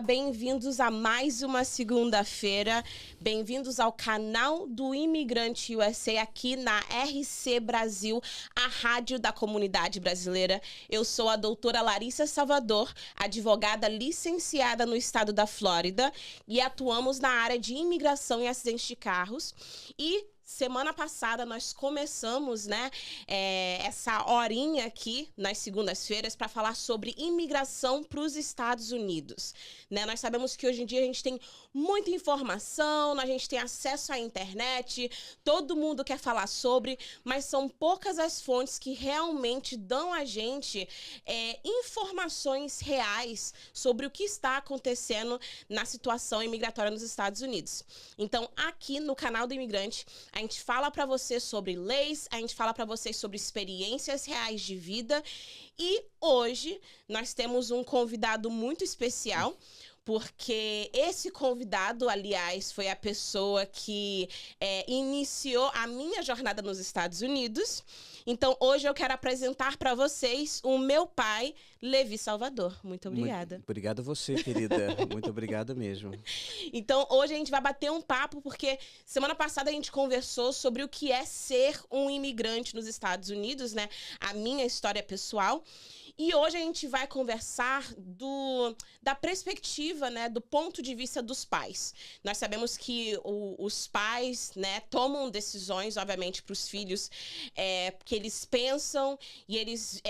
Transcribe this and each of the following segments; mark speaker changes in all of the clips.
Speaker 1: bem-vindos a mais uma segunda-feira. Bem-vindos ao canal do Imigrante USA aqui na RC Brasil, a rádio da comunidade brasileira. Eu sou a doutora Larissa Salvador, advogada licenciada no estado da Flórida e atuamos na área de imigração e acidentes de carros. E semana passada nós começamos, essa horinha aqui nas segundas-feiras para falar sobre imigração para os Estados Unidos. Nós sabemos que hoje em dia a gente tem muita informação, a gente tem acesso à internet, todo mundo quer falar sobre, mas são poucas as fontes que realmente dão a gente informações reais sobre o que está acontecendo na situação imigratória nos Estados Unidos. Então, aqui no canal do Imigrante, a gente fala para você sobre leis, a gente fala para vocês sobre experiências reais de vida. E hoje nós temos um convidado muito especial, porque esse convidado, aliás, foi a pessoa que iniciou a minha jornada nos Estados Unidos. Então, hoje eu quero apresentar para vocês o meu pai, Levi Salvador. Muito obrigada.
Speaker 2: Obrigado a você, querida. Muito obrigado mesmo.
Speaker 1: Então, hoje a gente vai bater um papo, porque semana passada a gente conversou sobre o que é ser um imigrante nos Estados Unidos, a minha história pessoal. E hoje a gente vai conversar da perspectiva, do ponto de vista dos pais. Nós sabemos que os pais, tomam decisões, obviamente, para os filhos, que eles pensam e eles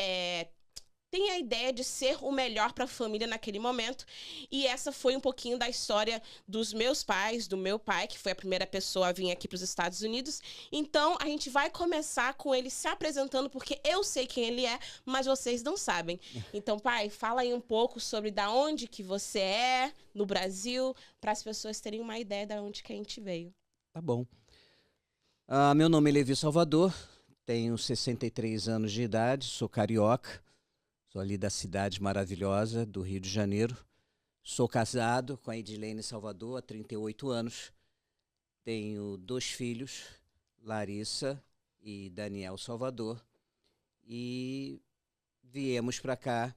Speaker 1: têm a ideia de ser o melhor para a família naquele momento. E essa foi um pouquinho da história dos meus pais, do meu pai, que foi a primeira pessoa a vir aqui para os Estados Unidos. Então, a gente vai começar com ele se apresentando, porque eu sei quem ele é, mas vocês não sabem. Então, pai, fala aí um pouco sobre da onde que você é no Brasil, para as pessoas terem uma ideia de onde que a gente veio.
Speaker 2: Tá bom. Meu nome é Levi Salvador, tenho 63 anos de idade, sou carioca. Sou ali da cidade maravilhosa do Rio de Janeiro. Sou casado com a Edilene Salvador há 38 anos. Tenho 2 filhos, Larissa e Daniel Salvador. E viemos para cá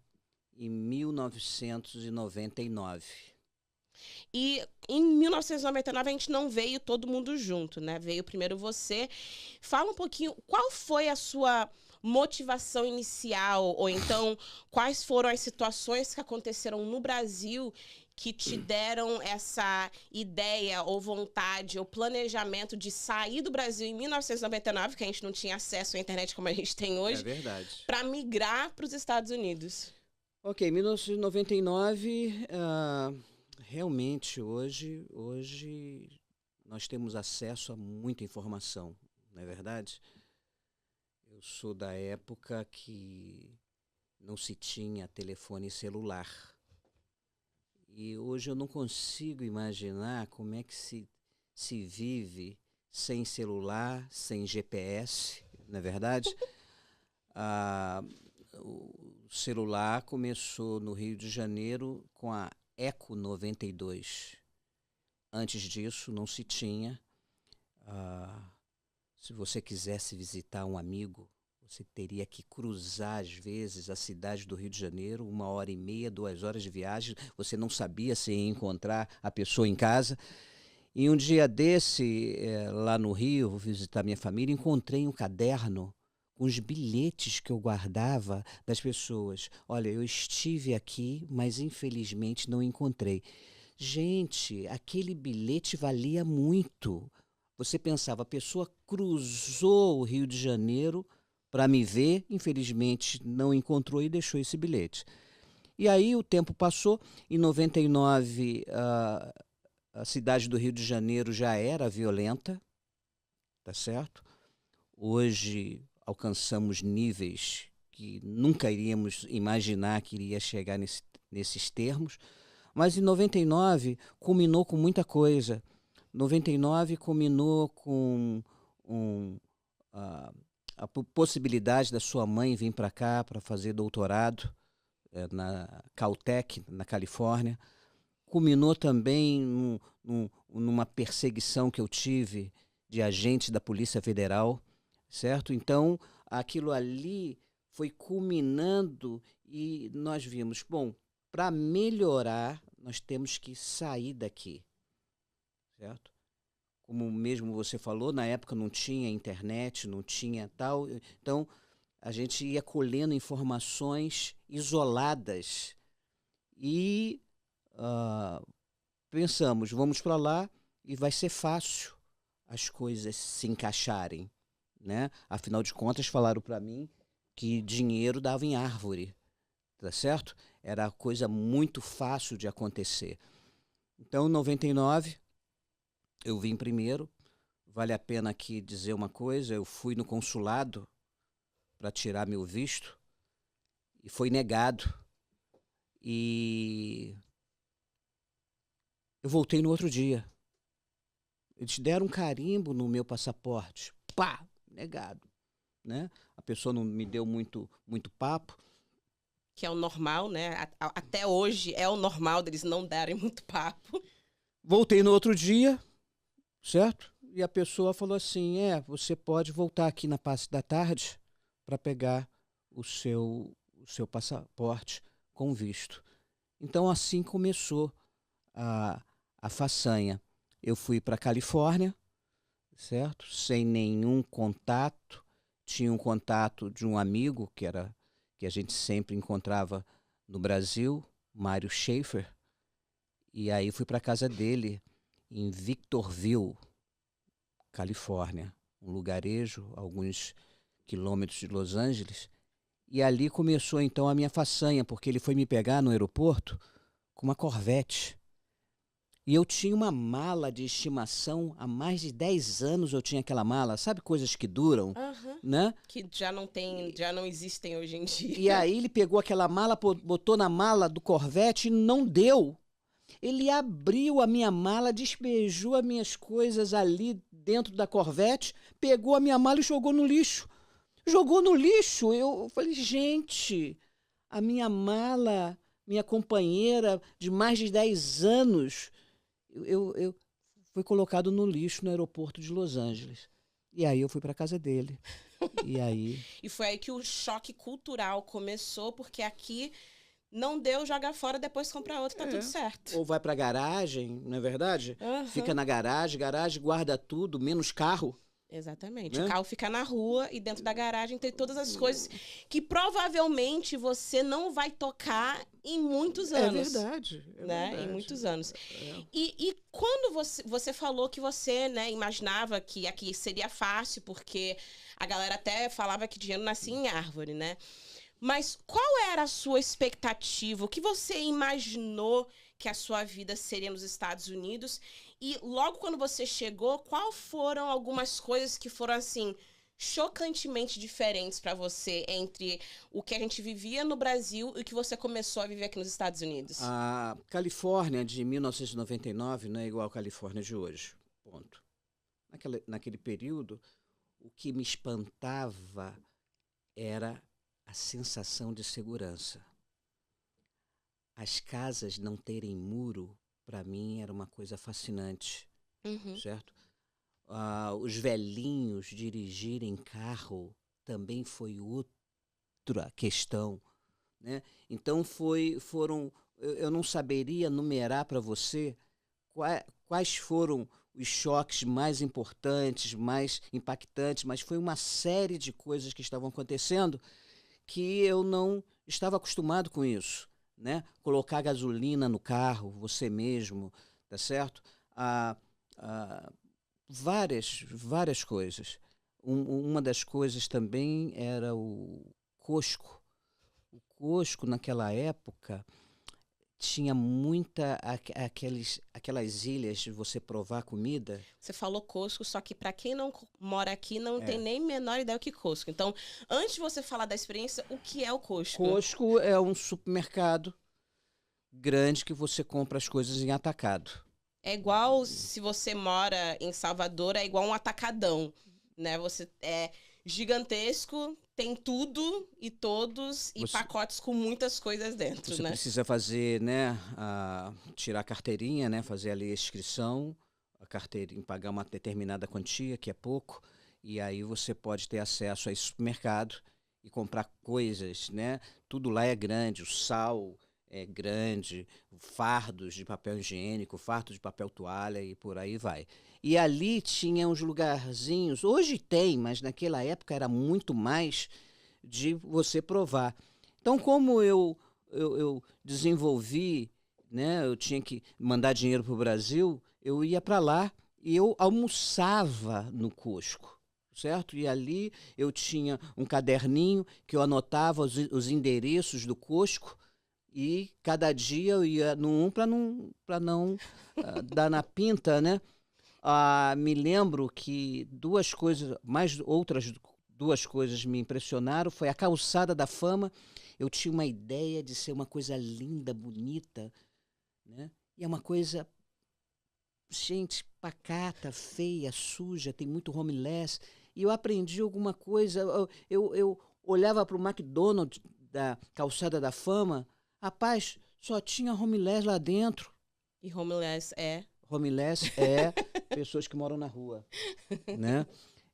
Speaker 2: em 1999.
Speaker 1: E em 1999 a gente não veio todo mundo junto, Veio primeiro você. Fala um pouquinho, qual foi a sua motivação inicial, ou então quais foram as situações que aconteceram no Brasil que te deram essa ideia ou vontade ou planejamento de sair do Brasil em 1999, que a gente não tinha acesso à internet como a gente tem hoje,
Speaker 2: É verdade,
Speaker 1: para migrar para os Estados Unidos?
Speaker 2: Ok, 1999, realmente hoje nós temos acesso a muita informação, não é verdade? Eu sou da época que não se tinha telefone celular. E hoje eu não consigo imaginar como é que se vive sem celular, sem GPS, não é verdade? O celular começou no Rio de Janeiro com a Eco 92. Antes disso não se tinha. Se você quisesse visitar um amigo, você teria que cruzar, às vezes, a cidade do Rio de Janeiro, 1h30, 2 horas de viagem. Você não sabia se ia encontrar a pessoa em casa. E um dia desse, lá no Rio, vou visitar minha família, encontrei um caderno com os bilhetes que eu guardava das pessoas. Olha, eu estive aqui, mas infelizmente não encontrei. Gente, aquele bilhete valia muito. Você pensava, a pessoa cruzou o Rio de Janeiro para me ver, infelizmente não encontrou e deixou esse bilhete. E aí o tempo passou, em 99 a cidade do Rio de Janeiro já era violenta, tá certo? Hoje alcançamos níveis que nunca iríamos imaginar que iria chegar nesses termos, mas em 99 culminou com muita coisa. 99 culminou com a possibilidade da sua mãe vir para cá para fazer doutorado na Caltech, na Califórnia. Culminou também numa perseguição que eu tive de agentes da Polícia Federal, certo? Então, aquilo ali foi culminando e nós vimos, bom, para melhorar nós temos que sair daqui, certo? Como mesmo você falou, na época não tinha internet, não tinha tal, então a gente ia colhendo informações isoladas e pensamos, vamos para lá e vai ser fácil as coisas se encaixarem, né? Afinal de contas, falaram para mim que dinheiro dava em árvore, tá certo? Era coisa muito fácil de acontecer. Então, em 99, eu vim primeiro. Vale a pena aqui dizer uma coisa, eu fui no consulado para tirar meu visto e foi negado. E eu voltei no outro dia. Eles deram um carimbo no meu passaporte. Pá! Negado. Né? A pessoa não me deu muito papo.
Speaker 1: Que é o normal, né? Até hoje é o normal deles não darem muito papo.
Speaker 2: Voltei no outro dia, certo? E a pessoa falou assim, você pode voltar aqui na parte da tarde para pegar o seu passaporte com visto. Então, assim começou a façanha. Eu fui para a Califórnia, certo? Sem nenhum contato. Tinha um contato de um amigo que a gente sempre encontrava no Brasil, Mário Schaefer. E aí fui para a casa dele, em Victorville, Califórnia. Um lugarejo, alguns quilômetros de Los Angeles. E ali começou então a minha façanha, porque ele foi me pegar no aeroporto com uma Corvette. E eu tinha uma mala de estimação, há mais de 10 anos eu tinha aquela mala, sabe, coisas que duram, né?
Speaker 1: Que já não existem hoje em dia.
Speaker 2: E aí ele pegou aquela mala, botou na mala do Corvette e não deu. Ele abriu a minha mala, despejou as minhas coisas ali dentro da Corvette, pegou a minha mala e jogou no lixo. Jogou no lixo. Eu falei, gente, a minha mala, minha companheira de mais de 10 anos, eu fui colocado no lixo no aeroporto de Los Angeles. E aí eu fui para casa dele. E aí...
Speaker 1: E foi aí que o choque cultural começou, porque aqui não deu, joga fora, depois compra outro, tá tudo certo.
Speaker 2: Ou vai para garagem, não é verdade? Fica na garagem, guarda tudo, menos carro.
Speaker 1: Exatamente. Né? O carro fica na rua e dentro da garagem tem todas as coisas que provavelmente você não vai tocar em muitos anos.
Speaker 2: É verdade.
Speaker 1: Em muitos anos. E quando você falou que você, né, imaginava que aqui seria fácil, porque a galera até falava que dinheiro nascia em árvore, né? Mas qual era a sua expectativa? O que você imaginou que a sua vida seria nos Estados Unidos? E logo quando você chegou, qual foram algumas coisas que foram, assim, chocantemente diferentes para você entre o que a gente vivia no Brasil e o que você começou a viver aqui nos Estados Unidos?
Speaker 2: A Califórnia de 1999 não é igual à Califórnia de hoje. Ponto. Naquele período, o que me espantava era a sensação de segurança. As casas não terem muro, para mim, era uma coisa fascinante, certo? Os velhinhos dirigirem carro também foi outra questão, né? Então eu não saberia numerar para você quais foram os choques mais importantes, mais impactantes, mas foi uma série de coisas que estavam acontecendo que eu não estava acostumado com isso, né? Colocar gasolina no carro, você mesmo, tá certo? Várias coisas. Uma das coisas também era o Costco. O Costco, naquela época, tinha aquelas ilhas de você provar comida.
Speaker 1: Você falou Costco, só que para quem não mora aqui não tem nem menor ideia do que Costco. Então, antes de você falar da experiência, o que é o Costco?
Speaker 2: Costco é um supermercado grande que você compra as coisas em atacado.
Speaker 1: É igual se você mora em Salvador, é igual um atacadão, né? Você é gigantesco, tem tudo e todos e pacotes com muitas coisas dentro,
Speaker 2: você
Speaker 1: né?
Speaker 2: Você precisa fazer, né, tirar a carteirinha, né, fazer ali a inscrição, a carteirinha, pagar uma determinada quantia, que é pouco, e aí você pode ter acesso a esse supermercado e comprar coisas, né? Tudo lá é grande, o sal grande, fardos de papel higiênico, fardos de papel toalha e por aí vai. E ali tinha uns lugarzinhos, hoje tem, mas naquela época era muito mais de você provar. Então, como eu desenvolvi, né, eu tinha que mandar dinheiro para o Brasil, eu ia para lá e eu almoçava no Cusco. Certo? E ali eu tinha um caderninho que eu anotava os endereços do Cusco e cada dia eu ia num para não dar na pinta, né? Me lembro que duas coisas, mais outras duas coisas me impressionaram, foi a Calçada da Fama. Eu tinha uma ideia de ser uma coisa linda, bonita, né? E é uma coisa, gente, pacata, feia, suja, tem muito homeless. E eu aprendi alguma coisa. Eu olhava para o McDonald's da Calçada da Fama, rapaz, só tinha homeless lá dentro.
Speaker 1: E homeless é?
Speaker 2: Homeless é pessoas que moram na rua, né?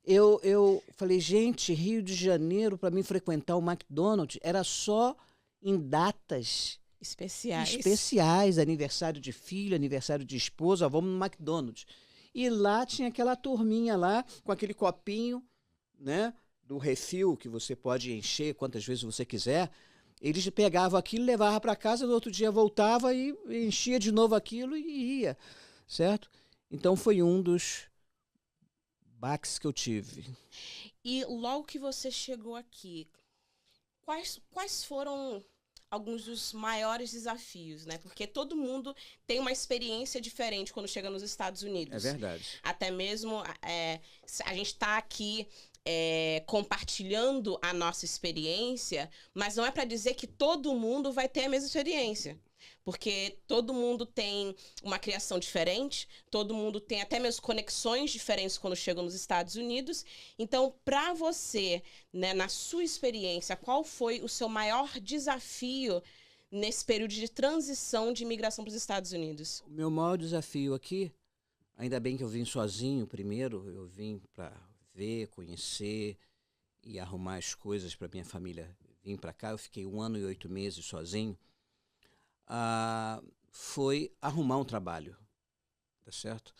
Speaker 2: Eu falei, gente, Rio de Janeiro, para mim frequentar o McDonald's, era só em datas especiais, aniversário de filho, aniversário de esposa, vamos no McDonald's. E lá tinha aquela turminha lá, com aquele copinho, né, do refil, que você pode encher quantas vezes você quiser. Eles pegavam aquilo, levavam para casa, no outro dia voltava e enchia de novo aquilo e ia, certo? Então foi um dos baques que eu tive.
Speaker 1: E logo que você chegou aqui, quais foram alguns dos maiores desafios, né? Porque todo mundo tem uma experiência diferente quando chega nos Estados Unidos.
Speaker 2: É verdade.
Speaker 1: Até mesmo a gente está aqui compartilhando a nossa experiência, mas não é para dizer que todo mundo vai ter a mesma experiência. Porque todo mundo tem uma criação diferente, todo mundo tem até mesmo conexões diferentes quando chegam nos Estados Unidos. Então, para você, né, na sua experiência, qual foi o seu maior desafio nesse período de transição de imigração para os Estados Unidos?
Speaker 2: O meu maior desafio aqui, ainda bem que eu vim sozinho primeiro, eu vim para ver, conhecer e arrumar as coisas para minha família vir para cá. Eu fiquei 1 ano e 8 meses sozinho. Foi arrumar um trabalho, tá certo?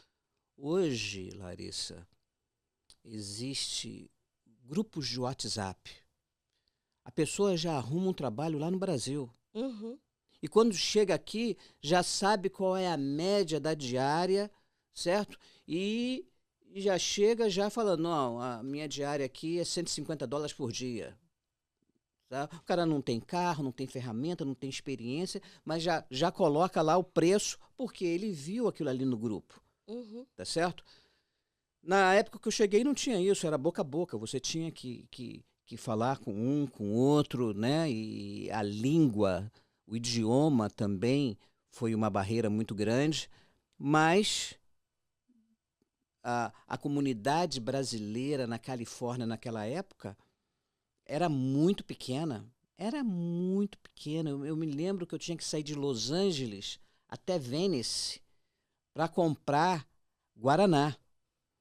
Speaker 2: Hoje, Larissa, existe grupos de WhatsApp. A pessoa já arruma um trabalho lá no Brasil.
Speaker 1: Uhum.
Speaker 2: E quando chega aqui, já sabe qual é a média da diária, certo? E já chega já falando, não, a minha diária aqui é $150 por dia. Tá? O cara não tem carro, não tem ferramenta, não tem experiência, mas já coloca lá o preço porque ele viu aquilo ali no grupo.
Speaker 1: Uhum.
Speaker 2: Tá certo? Na época que eu cheguei não tinha isso, era boca a boca. Você tinha que falar com um, com outro, né? E a língua, o idioma também foi uma barreira muito grande, mas a comunidade brasileira na Califórnia naquela época era muito pequena. Era muito pequena. Eu me lembro que eu tinha que sair de Los Angeles até Venice para comprar Guaraná.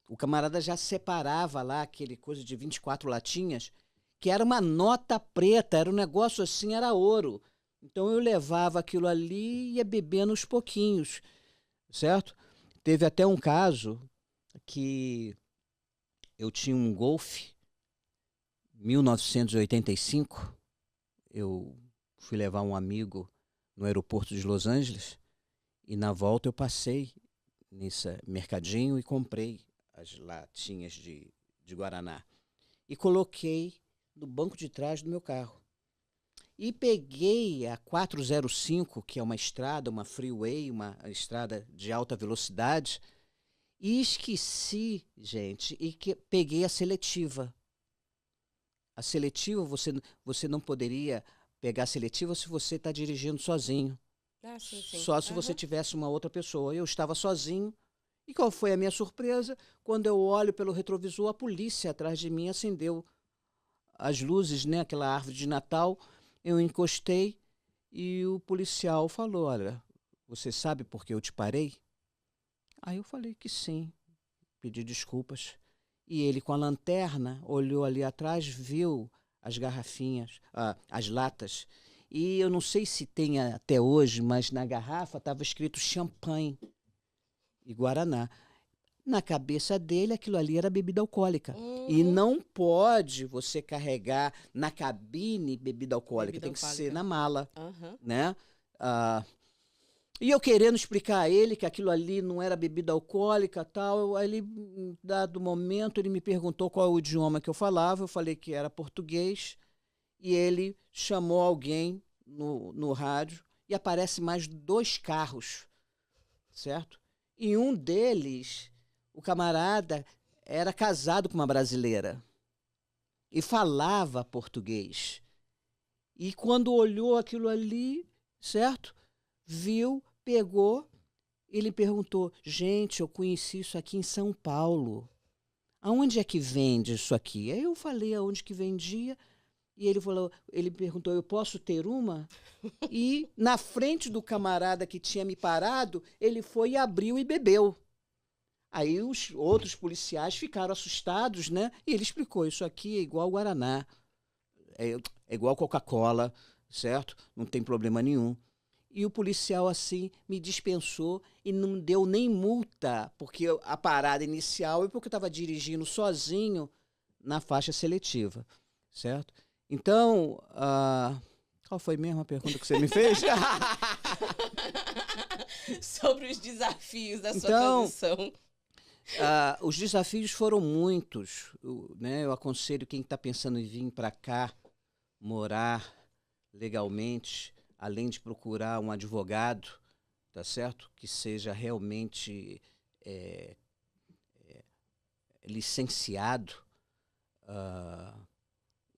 Speaker 2: O camarada já separava lá aquele coisa de 24 latinhas, que era uma nota preta, era um negócio assim, era ouro. Então eu levava aquilo ali e ia bebendo aos pouquinhos, certo? Teve até um caso que eu tinha um Golf 1985, eu fui levar um amigo no aeroporto de Los Angeles e na volta eu passei nesse mercadinho e comprei as latinhas de Guaraná e coloquei no banco de trás do meu carro. E peguei a 405, que é uma estrada, uma freeway, uma estrada de alta velocidade, e esqueci, gente, e peguei a seletiva. A seletiva, você não poderia pegar a seletiva se você está dirigindo sozinho.
Speaker 1: Sim.
Speaker 2: Só se você tivesse uma outra pessoa. Eu estava sozinho. E qual foi a minha surpresa? Quando eu olho pelo retrovisor, a polícia atrás de mim acendeu as luzes, né? Aquela árvore de Natal. Eu encostei e o policial falou, olha, você sabe por que eu te parei? Aí eu falei que sim. Pedi desculpas. E ele, com a lanterna, olhou ali atrás, viu as garrafinhas, as latas, E eu não sei se tem até hoje, mas na garrafa estava escrito champanhe e guaraná. Na cabeça dele, aquilo ali era bebida alcoólica. E não pode você carregar na cabine bebida alcoólica. Tem que ser na mala, né? E eu querendo explicar a ele que aquilo ali não era bebida alcoólica, tal. Aí ele, em dado momento, ele me perguntou qual é o idioma que eu falava. Eu falei que era português. E ele chamou alguém no rádio e aparece mais 2 carros, certo? E um deles, o camarada, era casado com uma brasileira e falava português. E quando olhou aquilo ali, certo? Viu, pegou, ele perguntou: gente, eu conheci isso aqui em São Paulo. Aonde é que vende isso aqui? Aí eu falei aonde que vendia. E ele perguntou: eu posso ter uma? E na frente do camarada que tinha me parado, ele foi e abriu e bebeu. Aí os outros policiais ficaram assustados, né? E ele explicou: isso aqui é igual Guaraná, é igual Coca-Cola, certo? Não tem problema nenhum. E o policial, assim, me dispensou e não deu nem multa, porque a parada inicial é porque eu estava dirigindo sozinho na faixa seletiva, certo? Então, qual foi mesmo a pergunta que você me fez?
Speaker 1: Sobre os desafios da sua transição.
Speaker 2: Os desafios foram muitos, né? Eu aconselho quem está pensando em vir para cá, morar legalmente, além de procurar um advogado, tá certo? Que seja realmente licenciado.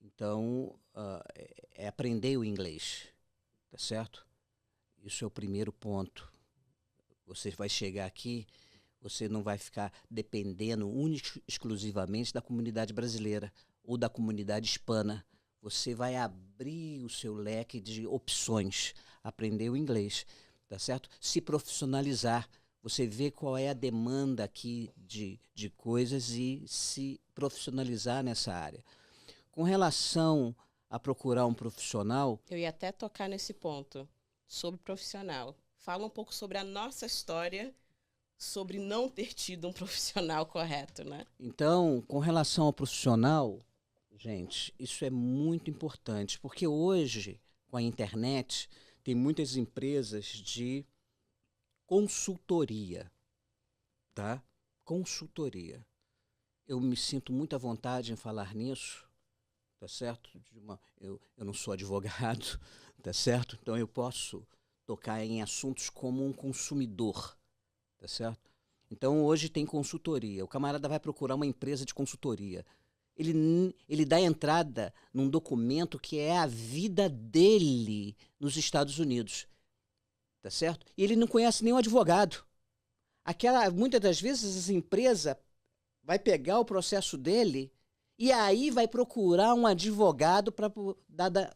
Speaker 2: Então, é aprender o inglês, tá certo? Isso é o primeiro ponto. Você vai chegar aqui, você não vai ficar dependendo exclusivamente da comunidade brasileira ou da comunidade hispana. Você vai abrir o seu leque de opções, aprender o inglês, tá certo? Se profissionalizar. Você vê qual é a demanda aqui de coisas e se profissionalizar nessa área. Com relação a procurar um profissional...
Speaker 1: Eu ia até tocar nesse ponto, sobre profissional. Fala um pouco sobre a nossa história, sobre não ter tido um profissional correto, né?
Speaker 2: Então, com relação ao profissional, gente, isso é muito importante, porque hoje, com a internet, tem muitas empresas de consultoria, tá? Consultoria. Eu me sinto muito à vontade em falar nisso, tá certo? Eu não sou advogado, tá certo? Então eu posso tocar em assuntos como um consumidor, tá certo? Então hoje tem consultoria. O camarada vai procurar uma empresa de consultoria. Ele dá entrada num documento que é a vida dele nos Estados Unidos, tá certo? E ele não conhece nenhum advogado. Muitas das vezes essa empresa vai pegar o processo dele e aí vai procurar um advogado para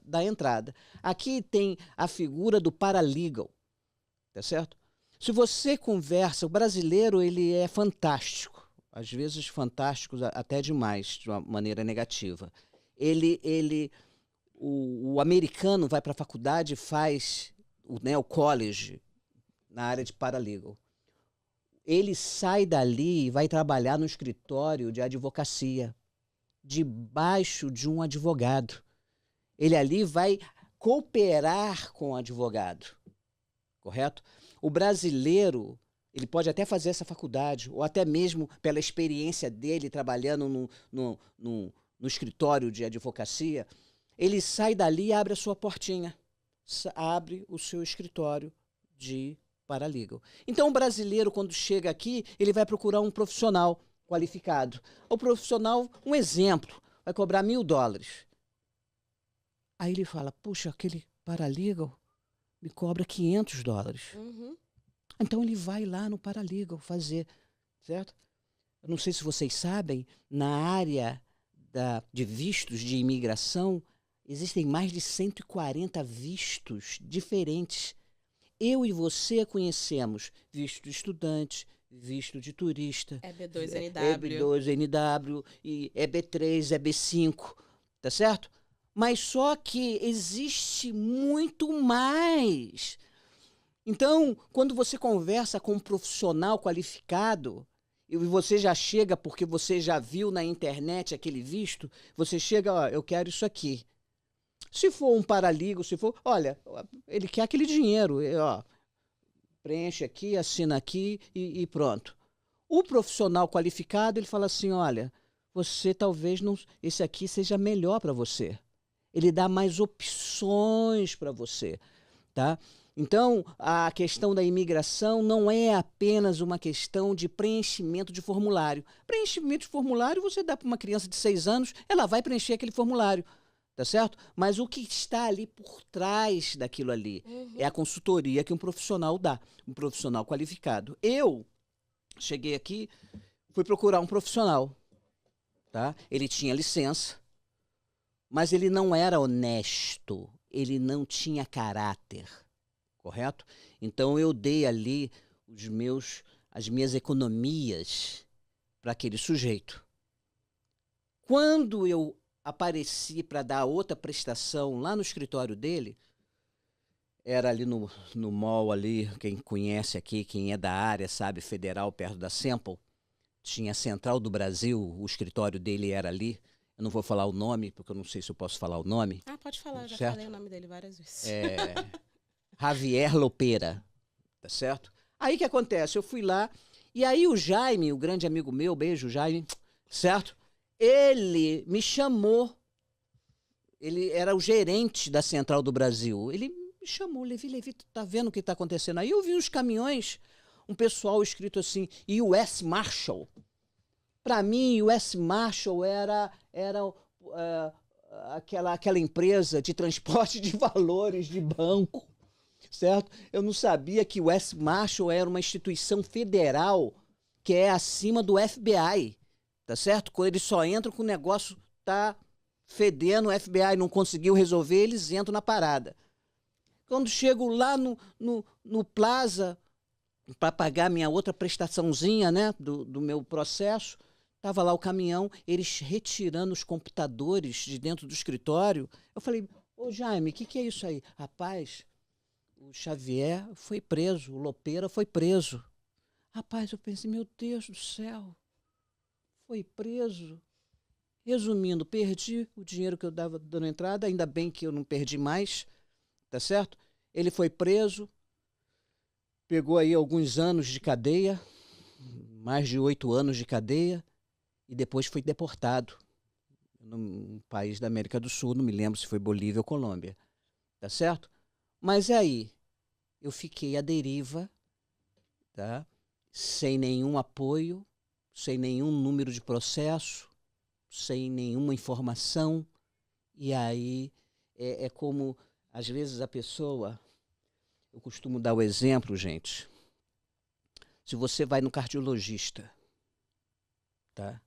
Speaker 2: dar entrada. Aqui tem a figura do paralegal, tá certo? Se você conversa, o brasileiro ele é fantástico, às vezes fantástico até demais, de uma maneira negativa. O americano vai para a faculdade e faz o college na área de paralegal. Ele sai dali e vai trabalhar no escritório de advocacia, debaixo de um advogado. Ele ali vai cooperar com o advogado, correto? O brasileiro, ele pode até fazer essa faculdade, ou até mesmo pela experiência dele trabalhando no escritório de advocacia, ele sai dali e abre a sua portinha, abre o seu escritório de paralegal. Então o brasileiro, quando chega aqui, ele vai procurar um profissional qualificado. O profissional, um exemplo, vai cobrar $1.000. Aí ele fala: puxa, aquele paralegal me cobra $500. Então ele vai lá no paralegal fazer, certo? Eu não sei se vocês sabem, na área de vistos de imigração, existem mais de 140 vistos diferentes. Eu e você conhecemos visto de estudante, visto de turista,
Speaker 1: EB2NW,
Speaker 2: EB2NW, e EB3, EB5, tá certo? Mas só que existe muito mais. Então, quando você conversa com um profissional qualificado, e você já chega porque você já viu na internet aquele visto, você chega, ó, eu quero isso aqui. Se for um paralegal, se for, olha, ele quer aquele dinheiro, ó, preenche aqui, assina aqui e pronto. O profissional qualificado, ele fala assim, olha, você talvez não, esse aqui seja melhor para você. Ele dá mais opções para você, tá? Então, a questão da imigração não é apenas uma questão de preenchimento de formulário. Preenchimento de formulário você dá para uma criança de 6 anos, ela vai preencher aquele formulário, tá certo? Mas o que está ali por trás daquilo ali é a consultoria que um profissional dá, um profissional qualificado. Eu cheguei aqui, fui procurar um profissional, tá? Ele tinha licença, mas ele não era honesto, ele não tinha caráter, correto? Então eu dei ali as minhas economias para aquele sujeito. Quando eu apareci para dar outra prestação lá no escritório dele, era ali no mall ali, quem conhece aqui, quem é da área, sabe, Federal, perto da Semple, tinha a Central do Brasil, o escritório dele era ali. Eu não vou falar o nome, porque eu não sei se eu posso falar o nome.
Speaker 1: Ah, pode falar, já
Speaker 2: certo?
Speaker 1: falei o nome dele várias vezes.
Speaker 2: Javier Lopera, tá certo? Aí o que acontece? Eu fui lá, e aí o Jaime, o grande amigo meu, beijo Jaime, certo? Ele me chamou, ele era o gerente da Central do Brasil, ele me chamou, Levi, tu tá vendo o que está acontecendo? Aí eu vi os caminhões, um pessoal escrito assim, US Marshall. Para mim, US Marshall era aquela empresa de transporte de valores de banco, certo? Eu não sabia que o US Marshall era uma instituição federal que é acima do FBI, tá certo? Quando eles só entram com o negócio tá fedendo, o FBI não conseguiu resolver, eles entram na parada. Quando chego lá no Plaza para pagar minha outra prestaçãozinha, né, do meu processo, estava lá o caminhão, eles retirando os computadores de dentro do escritório. Eu falei, ô Jaime, o que é isso aí? Rapaz, o Xavier foi preso, o Lopera foi preso. Rapaz, eu pensei, meu Deus do céu, foi preso. Resumindo, perdi o dinheiro que eu dava dando entrada, ainda bem que eu não perdi mais, tá certo? Ele foi preso, pegou aí alguns anos de cadeia, mais de 8 anos de cadeia, e depois foi deportado num país da América do Sul, não me lembro se foi Bolívia ou Colômbia, tá certo? Mas aí, eu fiquei à deriva, tá? Sem nenhum apoio, sem nenhum número de processo, sem nenhuma informação, e aí é como, às vezes a pessoa, eu costumo dar o exemplo, gente, se você vai no cardiologista, tá?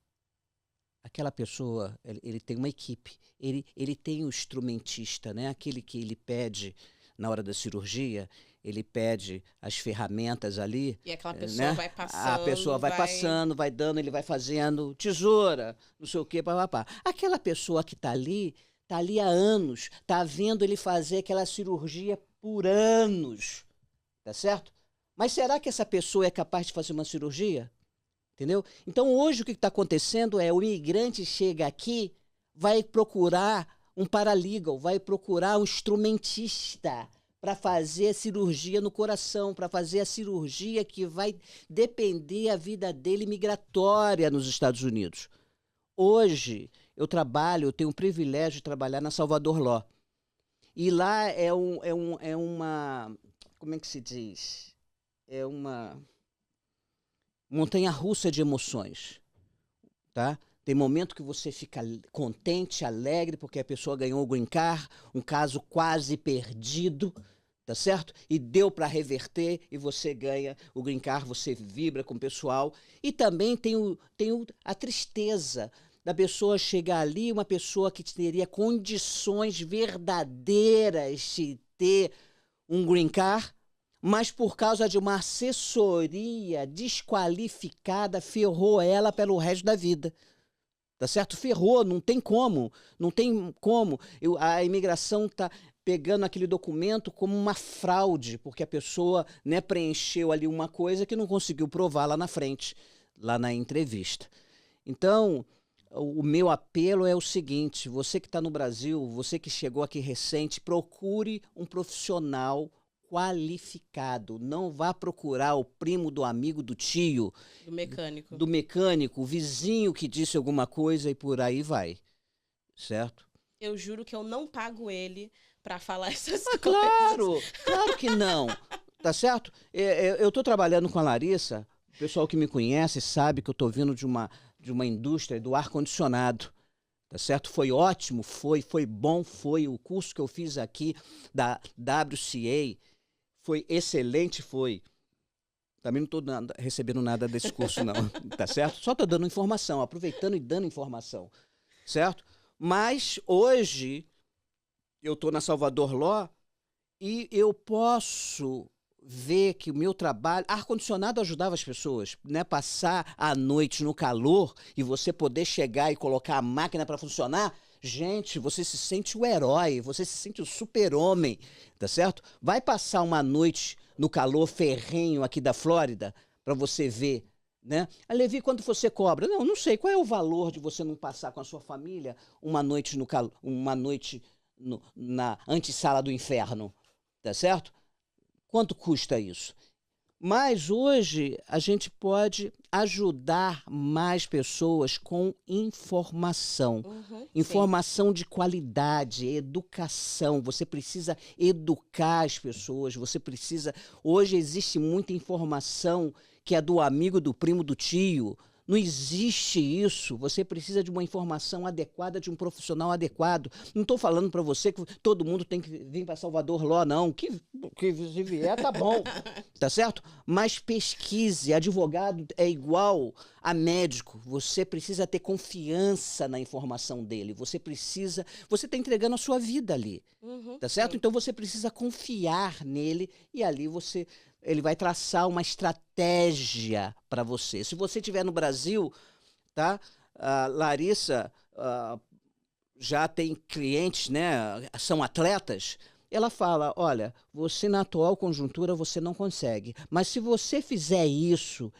Speaker 2: Aquela pessoa, ele tem uma equipe, ele tem o instrumentista, né? Aquele que ele pede na hora da cirurgia, ele pede as ferramentas ali.
Speaker 1: E aquela pessoa
Speaker 2: né?
Speaker 1: vai passando.
Speaker 2: A pessoa vai passando, vai dando, ele vai fazendo tesoura, não sei o quê, papapá. Aquela pessoa que está ali há anos, está vendo ele fazer aquela cirurgia por anos, tá certo? Mas será que essa pessoa é capaz de fazer uma cirurgia? Entendeu? Então, hoje o que está acontecendo é o imigrante chega aqui, vai procurar um paralegal, vai procurar um instrumentista para fazer a cirurgia no coração, para fazer a cirurgia que vai depender a vida dele migratória nos Estados Unidos. Hoje, eu tenho o privilégio de trabalhar na Salvador Law. E lá é uma... Como é que se diz? É uma montanha-russa de emoções, tá? Tem momento que você fica contente, alegre, porque a pessoa ganhou o green card, um caso quase perdido, tá certo? E deu para reverter e você ganha o green card, você vibra com o pessoal. E também tem a tristeza da pessoa chegar ali, uma pessoa que teria condições verdadeiras de ter um green card, mas por causa de uma assessoria desqualificada, ferrou ela pelo resto da vida. Tá certo? Ferrou, não tem como. Não tem como. A imigração está pegando aquele documento como uma fraude, porque a pessoa, né, preencheu ali uma coisa que não conseguiu provar lá na frente, lá na entrevista. Então, o meu apelo é o seguinte: você que está no Brasil, você que chegou aqui recente, procure um profissional qualificado. Não vá procurar o primo do amigo do tio, do mecânico, o vizinho que disse alguma coisa e por aí vai, certo?
Speaker 1: Eu juro que eu não pago ele para falar essas coisas.
Speaker 2: Claro que não, tá certo? Eu estou trabalhando com a Larissa, o pessoal que me conhece sabe que eu estou vindo de uma indústria do ar-condicionado. Tá certo? Foi ótimo, foi bom, foi o curso que eu fiz aqui da WCA, foi excelente, foi. Também não estou recebendo nada desse curso, não, tá certo? Só estou dando informação, aproveitando e dando informação, certo? Mas hoje eu estou na Salvador Law e eu posso ver que o meu trabalho... Ar-condicionado ajudava as pessoas, né? Passar a noite no calor e você poder chegar e colocar a máquina para funcionar. Gente, você se sente o herói, você se sente o super-homem, tá certo? Vai passar uma noite no calor ferrenho aqui da Flórida para você ver, né? Levi, quanto você cobra? Não sei. Qual é o valor de você não passar com a sua família uma noite no calor, uma noite na antessala do inferno, tá certo? Quanto custa isso? Mas hoje a gente pode ajudar mais pessoas com informação. Informação de qualidade, educação. Você precisa educar as pessoas, você precisa... Hoje existe muita informação que é do amigo, do primo, do tio. Não existe isso. Você precisa de uma informação adequada, de um profissional adequado. Não estou falando para você que todo mundo tem que vir para Salvador Law, não. Que se vier, tá bom. Tá certo? Mas pesquise. Advogado é igual a médico. Você precisa ter confiança na informação dele. Você está entregando a sua vida ali. Tá certo? Sim. Então você precisa confiar nele e ali ele vai traçar uma estratégia para você. Se você estiver no Brasil, tá? Larissa já tem clientes, né? São atletas. Ela fala, olha, você na atual conjuntura você não consegue. Mas se você fizer isso,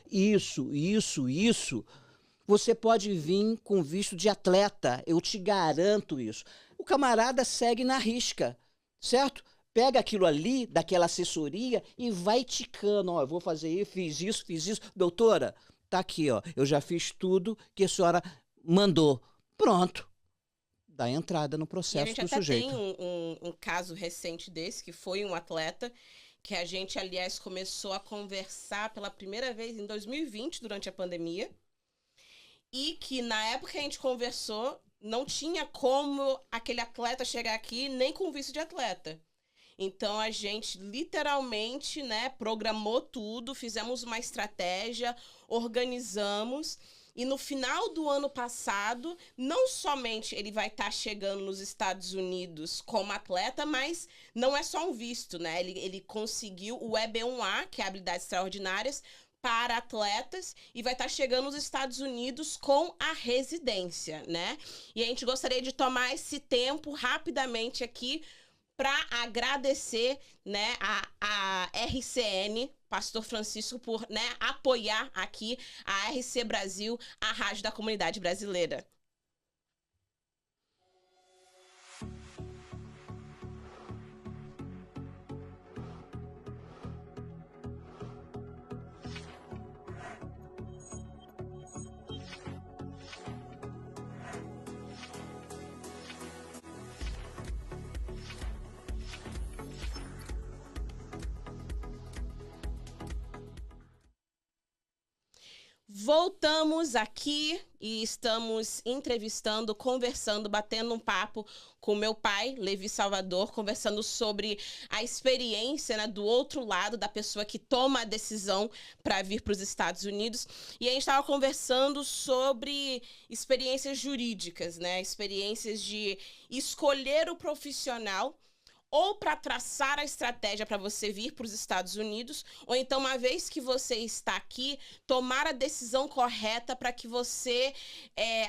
Speaker 2: você pode vir com visto de atleta. Eu te garanto isso. O camarada segue na risca, certo? Pega aquilo ali, daquela assessoria, e vai ticando. Ó, eu vou fazer isso, fiz isso. Doutora, tá aqui, ó. Eu já fiz tudo que a senhora mandou. Pronto. Dá entrada no processo do sujeito.
Speaker 1: A gente tem um caso recente desse, que foi um atleta, que a gente, aliás, começou a conversar pela primeira vez em 2020, durante a pandemia. E que, na época que a gente conversou, não tinha como aquele atleta chegar aqui nem com visto de atleta. Então, a gente literalmente, né, programou tudo, fizemos uma estratégia, organizamos. E no final do ano passado, não somente ele vai estar chegando nos Estados Unidos como atleta, mas não é só um visto, né? Ele conseguiu o EB1A, que é Habilidades Extraordinárias, para atletas, e vai estar chegando nos Estados Unidos com a residência, né? E a gente gostaria de tomar esse tempo rapidamente aqui para agradecer, né, a RCN, Pastor Francisco, por, né, apoiar aqui a RC Brasil, a rádio da comunidade brasileira. Voltamos aqui e estamos entrevistando, conversando, batendo um papo com meu pai, Levi Salvador, conversando sobre a experiência, né, do outro lado, da pessoa que toma a decisão para vir para os Estados Unidos. E a gente estava conversando sobre experiências jurídicas, né, experiências de escolher o profissional ou para traçar a estratégia para você vir para os Estados Unidos, ou então, uma vez que você está aqui, tomar a decisão correta para que você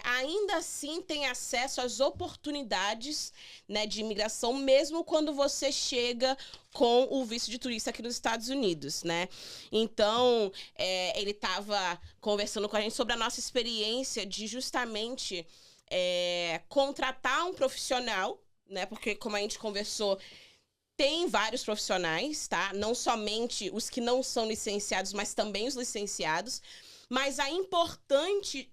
Speaker 1: ainda assim tenha acesso às oportunidades, né, de imigração, mesmo quando você chega com o visto de turista aqui nos Estados Unidos, né? Então, ele estava conversando com a gente sobre a nossa experiência de justamente contratar um profissional, né? Porque, como a gente conversou, tem vários profissionais, tá? Não somente os que não são licenciados, mas também os licenciados. Mas a importância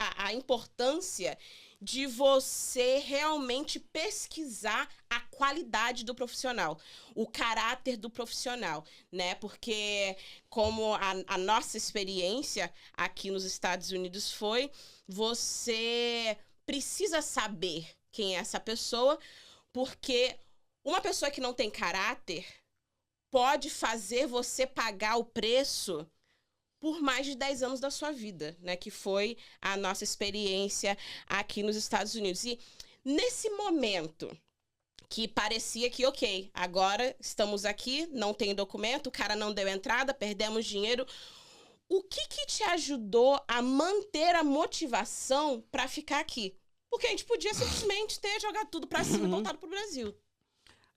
Speaker 1: de você realmente pesquisar a qualidade do profissional, o caráter do profissional, né? Porque como a nossa experiência aqui nos Estados Unidos foi, você precisa saber quem é essa pessoa, porque uma pessoa que não tem caráter pode fazer você pagar o preço por mais de 10 anos da sua vida, né? Que foi a nossa experiência aqui nos Estados Unidos. E nesse momento que parecia que, ok, agora estamos aqui, não tem documento, o cara não deu entrada, perdemos dinheiro. O que te ajudou a manter a motivação para ficar aqui? Porque a gente podia simplesmente ter jogado tudo para cima e voltado pro Brasil.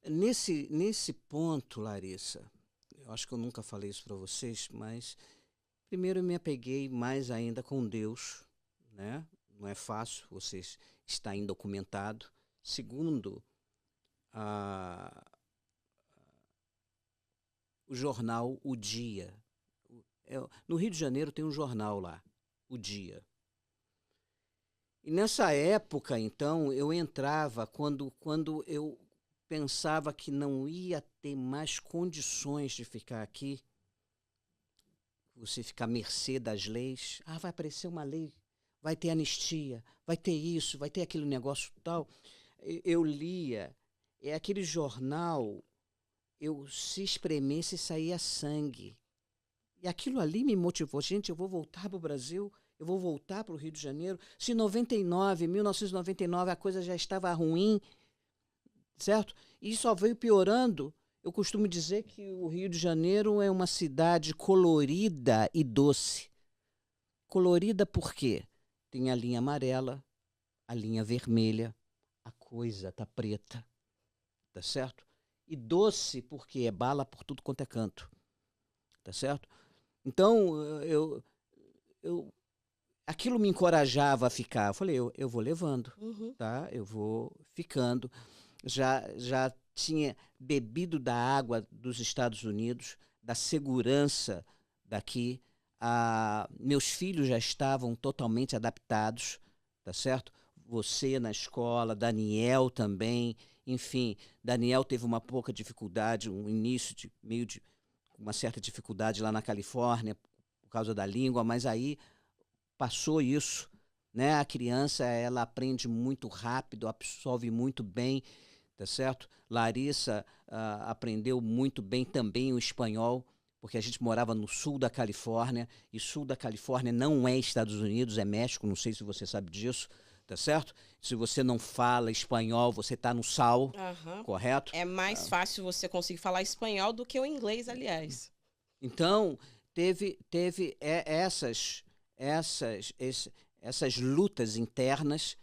Speaker 2: Nesse ponto, Larissa, eu acho que eu nunca falei isso para vocês, mas primeiro eu me apeguei mais ainda com Deus, né? Não é fácil, você está indocumentado. Segundo, o jornal O Dia. No Rio de Janeiro tem um jornal lá, O Dia. E nessa época, então, eu entrava quando eu pensava que não ia ter mais condições de ficar aqui, você ficar à mercê das leis. Vai aparecer uma lei, vai ter anistia, vai ter isso, vai ter aquele negócio tal. Eu lia, aquele jornal, eu se espremesse saía sangue. E aquilo ali me motivou. Gente, eu vou voltar para o Brasil, eu vou voltar para o Rio de Janeiro. Se em 1999, a coisa já estava ruim, certo? E só veio piorando. Eu costumo dizer que o Rio de Janeiro é uma cidade colorida e doce. Colorida por quê? Tem a linha amarela, a linha vermelha, a coisa tá preta, tá certo? E doce porque é bala por tudo quanto é canto, tá certo? Então, aquilo me encorajava a ficar. Eu falei, eu vou levando, tá? Eu vou ficando. Já tinha bebido da água dos Estados Unidos, da segurança daqui. Meus filhos já estavam totalmente adaptados, tá certo? Você na escola, Daniel também, enfim, Daniel teve uma pouca dificuldade, um início de uma certa dificuldade lá na Califórnia por causa da língua, mas aí passou isso, né? A criança, ela aprende muito rápido, absorve muito bem, tá certo? Larissa aprendeu muito bem também o espanhol, porque a gente morava no sul da Califórnia, e sul da Califórnia não é Estados Unidos, é México, não sei se você sabe disso, tá certo? Se você não fala espanhol, você está no sal, correto?
Speaker 1: É mais fácil você conseguir falar espanhol do que o inglês, aliás.
Speaker 2: Então, teve essas lutas internas,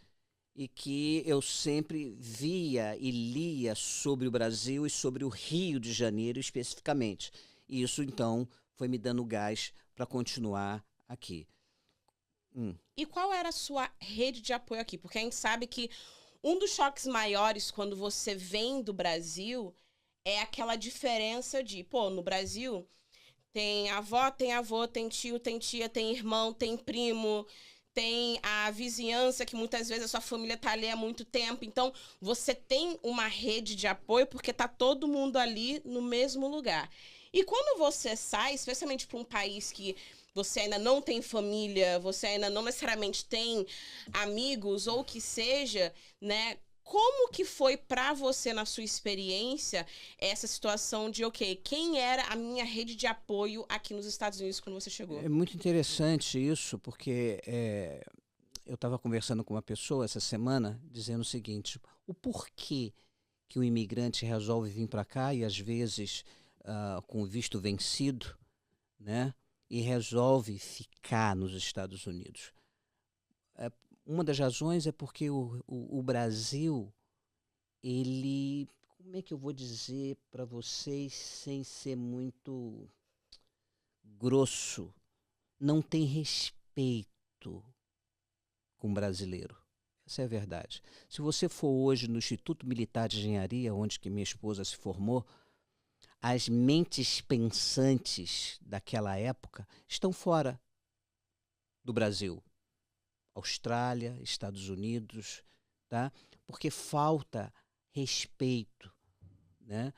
Speaker 2: e que eu sempre via e lia sobre o Brasil e sobre o Rio de Janeiro especificamente. E isso, então, foi me dando gás para continuar aqui.
Speaker 1: E qual era a sua rede de apoio aqui? Porque a gente sabe que um dos choques maiores quando você vem do Brasil é aquela diferença de, no Brasil tem avó, tem avô, tem tio, tem tia, tem irmão, tem primo, tem a vizinhança, que muitas vezes a sua família tá ali há muito tempo. Então, você tem uma rede de apoio porque tá todo mundo ali no mesmo lugar. E quando você sai, especialmente para um país que você ainda não tem família, você ainda não necessariamente tem amigos ou o que seja, né? Como que foi para você, na sua experiência, essa situação de, quem era a minha rede de apoio aqui nos Estados Unidos quando você chegou?
Speaker 2: É muito interessante isso, porque eu estava conversando com uma pessoa essa semana, dizendo o seguinte: o porquê que o imigrante resolve vir para cá e às vezes com o visto vencido, né? E resolve ficar nos Estados Unidos. Uma das razões é porque o Brasil, ele, como é que eu vou dizer para vocês sem ser muito grosso, não tem respeito com o brasileiro. Essa é a verdade. Se você for hoje no Instituto Militar de Engenharia, onde que minha esposa se formou, as mentes pensantes daquela época estão fora do Brasil. Austrália, Estados Unidos, tá? Porque falta respeito, né?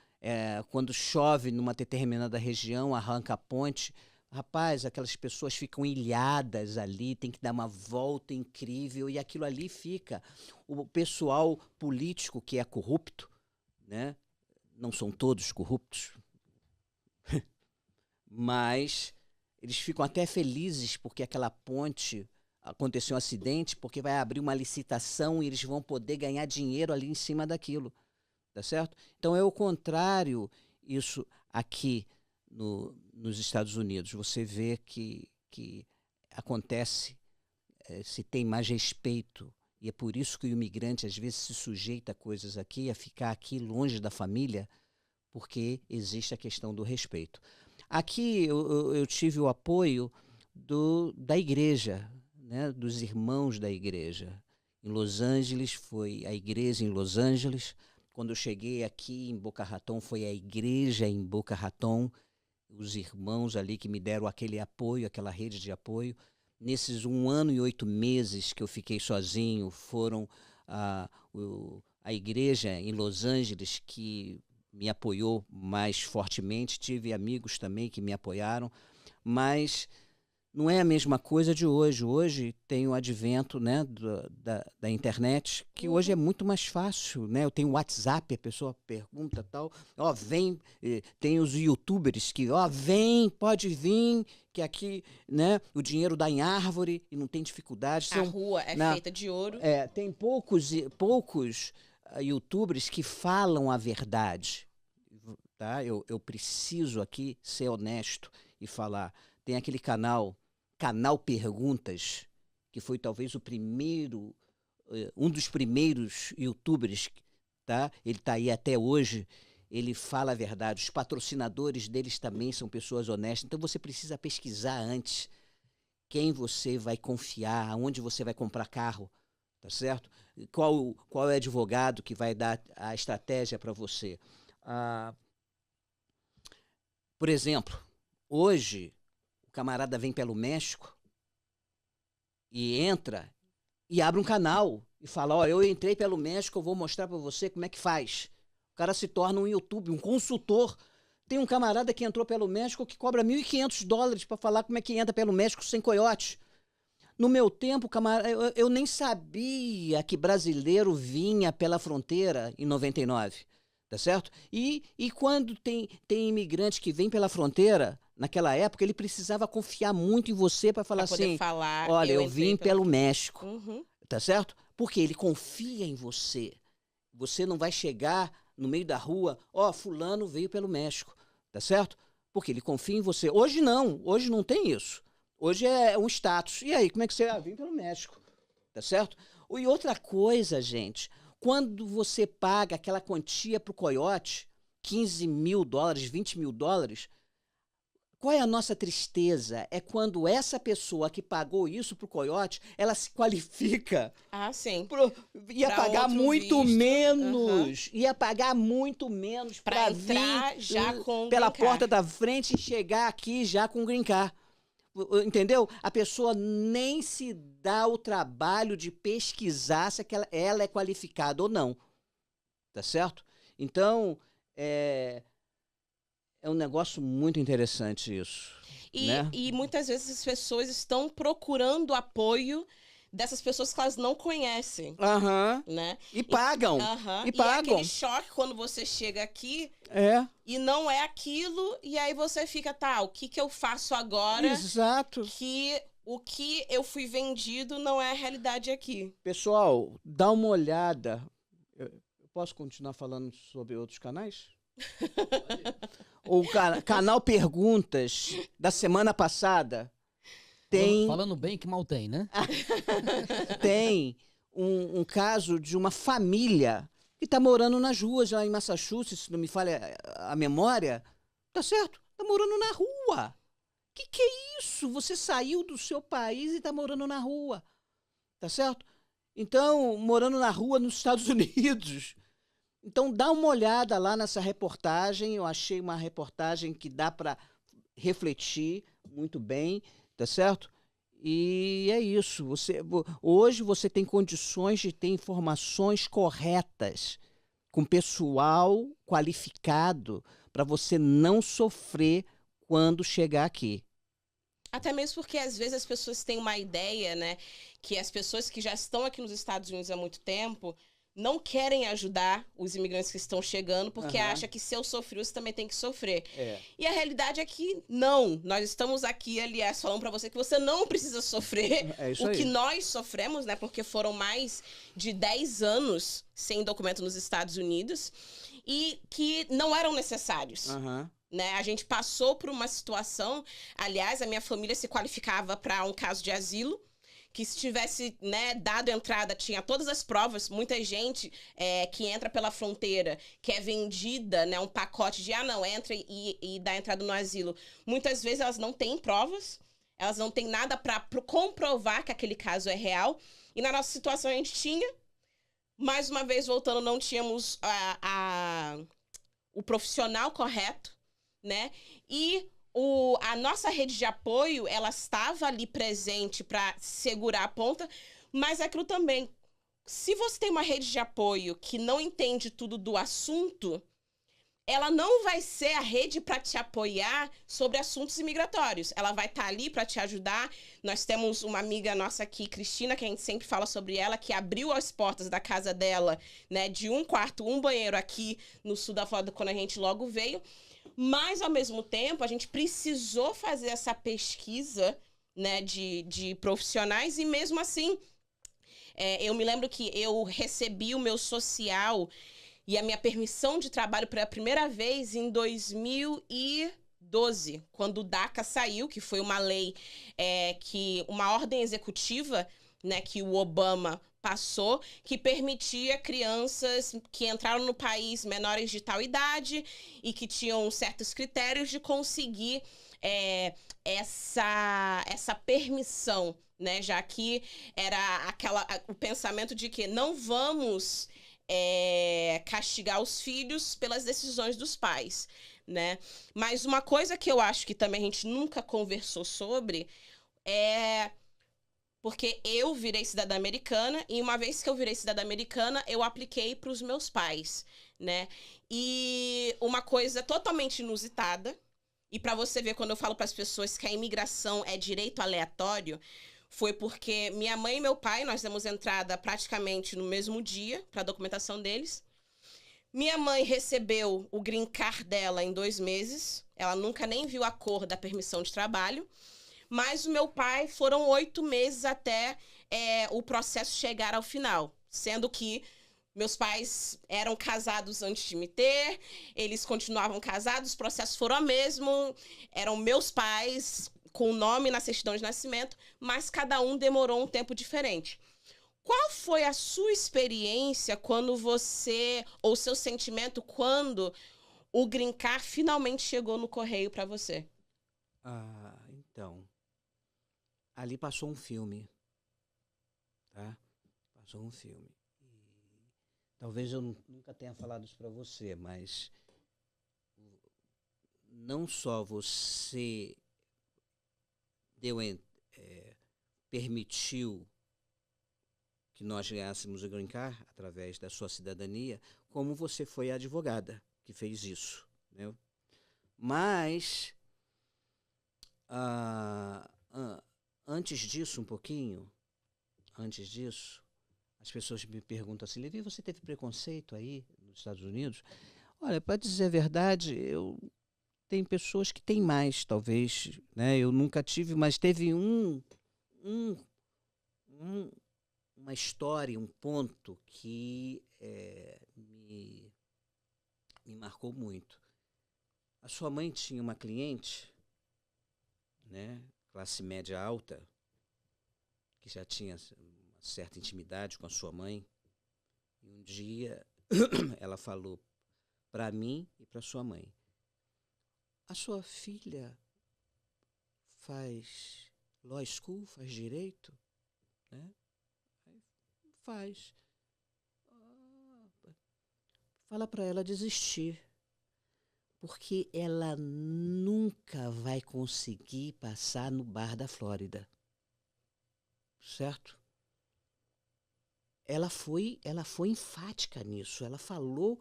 Speaker 2: Quando chove numa determinada região, arranca a ponte, rapaz, aquelas pessoas ficam ilhadas ali, tem que dar uma volta incrível e aquilo ali fica. O pessoal político que é corrupto, né? Não são todos corruptos, mas eles ficam até felizes porque aquela ponte aconteceu um acidente, porque vai abrir uma licitação e eles vão poder ganhar dinheiro ali em cima daquilo, tá certo? Então é o contrário isso aqui nos Estados Unidos. Você vê que acontece, se tem mais respeito. E é por isso que o imigrante às vezes se sujeita a coisas aqui, a ficar aqui longe da família, porque existe a questão do respeito. Aqui eu tive o apoio da igreja, né, dos irmãos da igreja. Em Los Angeles, foi a igreja em Los Angeles. Quando eu cheguei aqui em Boca Raton, foi a igreja em Boca Raton, os irmãos ali que me deram aquele apoio, aquela rede de apoio. Nesses 1 ano e 8 meses que eu fiquei sozinho, foram a igreja em Los Angeles que me apoiou mais fortemente. Tive amigos também que me apoiaram, mas não é a mesma coisa de hoje. Hoje tem o advento, né, da internet, que hoje é muito mais fácil, né? Eu tenho WhatsApp, a pessoa pergunta tal, vem, tem os youtubers que, vem, pode vir, que aqui, né, o dinheiro dá em árvore e não tem dificuldade.
Speaker 1: A rua é feita de ouro.
Speaker 2: Tem poucos youtubers que falam a verdade, tá? Eu preciso aqui ser honesto e falar. Tem aquele canal Perguntas, que foi talvez o primeiro, um dos primeiros youtubers, tá? Ele está aí até hoje, ele fala a verdade. Os patrocinadores deles também são pessoas honestas, então você precisa pesquisar antes quem você vai confiar, aonde você vai comprar carro, tá certo? Qual é o advogado que vai dar a estratégia para você. Por exemplo, hoje, o camarada vem pelo México e entra e abre um canal e fala, eu entrei pelo México, eu vou mostrar para você como é que faz. O cara se torna um YouTube, um consultor. Tem um camarada que entrou pelo México que cobra $1.500 para falar como é que entra pelo México sem coiote. No meu tempo, eu nem sabia que brasileiro vinha pela fronteira em 99, tá certo? E quando tem imigrante que vem pela fronteira, naquela época, ele precisava confiar muito em você para falar assim, olha, eu vim pelo México, tá certo? Porque ele confia em você. Você não vai chegar no meio da rua, fulano veio pelo México, tá certo? Porque ele confia em você. Hoje não tem isso. Hoje é um status. E aí, como é que você... vem pelo México, tá certo? E outra coisa, gente, quando você paga aquela quantia pro coiote, $15 mil, $20 mil, qual é a nossa tristeza? É quando essa pessoa que pagou isso pro coiote, ela se qualifica.
Speaker 1: Sim.
Speaker 2: Ia pagar muito menos. Ia pagar muito menos para
Speaker 1: entrar
Speaker 2: vir
Speaker 1: já com
Speaker 2: pela
Speaker 1: green card.
Speaker 2: porta da frente e chegar aqui já com green card. Entendeu? A pessoa nem se dá o trabalho de pesquisar se ela é qualificada ou não. Tá certo? Então, é um negócio muito interessante isso. Né?
Speaker 1: E muitas vezes as pessoas estão procurando apoio dessas pessoas que elas não conhecem. Né?
Speaker 2: E pagam.
Speaker 1: E pagam. É aquele choque quando você chega aqui e não é aquilo, e aí você fica, o que eu faço agora?
Speaker 2: Exato.
Speaker 1: Que o que eu fui vendido não é a realidade aqui.
Speaker 2: Pessoal, dá uma olhada. posso continuar falando sobre outros canais? O canal Perguntas da semana passada tem...
Speaker 3: Falando bem que mal tem, né?
Speaker 2: Tem um caso de uma família que está morando nas ruas lá em Massachusetts, se não me falha a memória. Tá certo? Está morando na rua. Que é isso? Você saiu do seu país e está morando na rua. Tá certo? Então, morando na rua nos Estados Unidos. Então, dá uma olhada lá nessa reportagem. Eu achei uma reportagem que dá para refletir muito bem, tá certo? E é isso. Hoje você tem condições de ter informações corretas, com pessoal qualificado, para você não sofrer quando chegar aqui.
Speaker 1: Até mesmo porque, às vezes, as pessoas têm uma ideia, né? Que as pessoas que já estão aqui nos Estados Unidos há muito tempo não querem ajudar os imigrantes que estão chegando, porque acham que se eu sofri, você também tem que sofrer. E a realidade é que não. Nós estamos aqui, aliás, falando para você que você não precisa sofrer o que nós sofremos, né? Porque foram mais de 10 anos sem documento nos Estados Unidos e que não eram necessários. Né? A gente passou por uma situação, aliás, a minha família se qualificava para um caso de asilo, que se tivesse, né, dado entrada, tinha todas as provas. Muita gente que entra pela fronteira, que é vendida, né, um pacote de, não, entra e dá entrada no asilo. Muitas vezes elas não têm provas, elas não têm nada para comprovar que aquele caso é real. E na nossa situação a gente tinha, mais uma vez voltando, não tínhamos o profissional correto, né? E a nossa rede de apoio, ela estava ali presente para segurar a ponta, mas aquilo também, se você tem uma rede de apoio que não entende tudo do assunto, ela não vai ser a rede para te apoiar sobre assuntos imigratórios. Ela vai estar ali para te ajudar. Nós temos uma amiga nossa aqui, Cristina, que a gente sempre fala sobre ela, que abriu as portas da casa dela, né, de um quarto, um banheiro aqui no sul da Flórida, quando a gente logo veio. Mas, ao mesmo tempo, a gente precisou fazer essa pesquisa, né, de profissionais. E, mesmo assim, eu me lembro que eu recebi o meu social e a minha permissão de trabalho pela primeira vez em 2012, quando o DACA saiu, que foi uma lei, uma ordem executiva, né, que o Obama passou, que permitia crianças que entraram no país menores de tal idade e que tinham certos critérios de conseguir essa permissão, né? Já que era o pensamento de que não vamos castigar os filhos pelas decisões dos pais, né? Mas uma coisa que eu acho que também a gente nunca conversou sobre é... Porque eu virei cidadã americana e uma vez que eu virei cidadã americana, eu apliquei para os meus pais, né? E uma coisa totalmente inusitada, e para você ver quando eu falo para as pessoas que a imigração é direito aleatório, foi porque minha mãe e meu pai, nós demos entrada praticamente no mesmo dia para a documentação deles. Minha mãe recebeu o green card dela em 2 meses, ela nunca nem viu a cor da permissão de trabalho. Mas o meu pai foram 8 meses até o processo chegar ao final. Sendo que meus pais eram casados antes de me ter, eles continuavam casados, os processos foram o mesmo, eram meus pais com o nome na certidão de nascimento, mas cada um demorou um tempo diferente. Qual foi a sua experiência quando ou seu sentimento quando o Green Card finalmente chegou no correio para você?
Speaker 2: Então... Ali passou um filme, tá? Passou um filme. E talvez eu nunca tenha falado isso para você, mas não só você permitiu que nós ganhássemos o Green Card através da sua cidadania, como você foi a advogada que fez isso, né? Mas antes disso, as pessoas me perguntam assim: Levi, você teve preconceito aí nos Estados Unidos? Olha, para dizer a verdade, tem pessoas que têm mais, talvez, né? Eu nunca tive, mas teve uma história, um ponto que me me, me marcou muito. A sua mãe tinha uma cliente, né, classe média alta, que já tinha uma certa intimidade com a sua mãe. E um dia ela falou para mim e para sua mãe: a sua filha faz law school, faz direito, né? Faz. Fala para ela desistir, porque ela nunca vai conseguir passar no bar da Flórida, certo? Ela foi enfática nisso. Ela falou,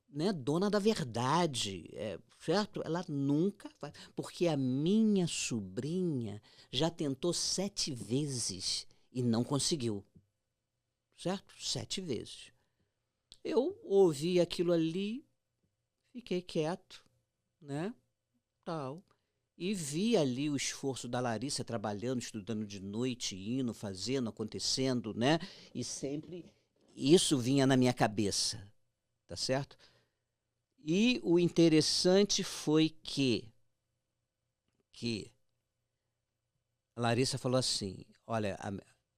Speaker 2: né, dona da verdade, certo? Ela nunca vai, porque a minha sobrinha já tentou 7 vezes e não conseguiu, certo? 7 vezes. Eu ouvi aquilo ali, fiquei quieto, né? Tal. E vi ali o esforço da Larissa trabalhando, estudando de noite, indo, fazendo, acontecendo, né? E sempre isso vinha na minha cabeça, tá certo? E o interessante foi que a Larissa falou assim: olha,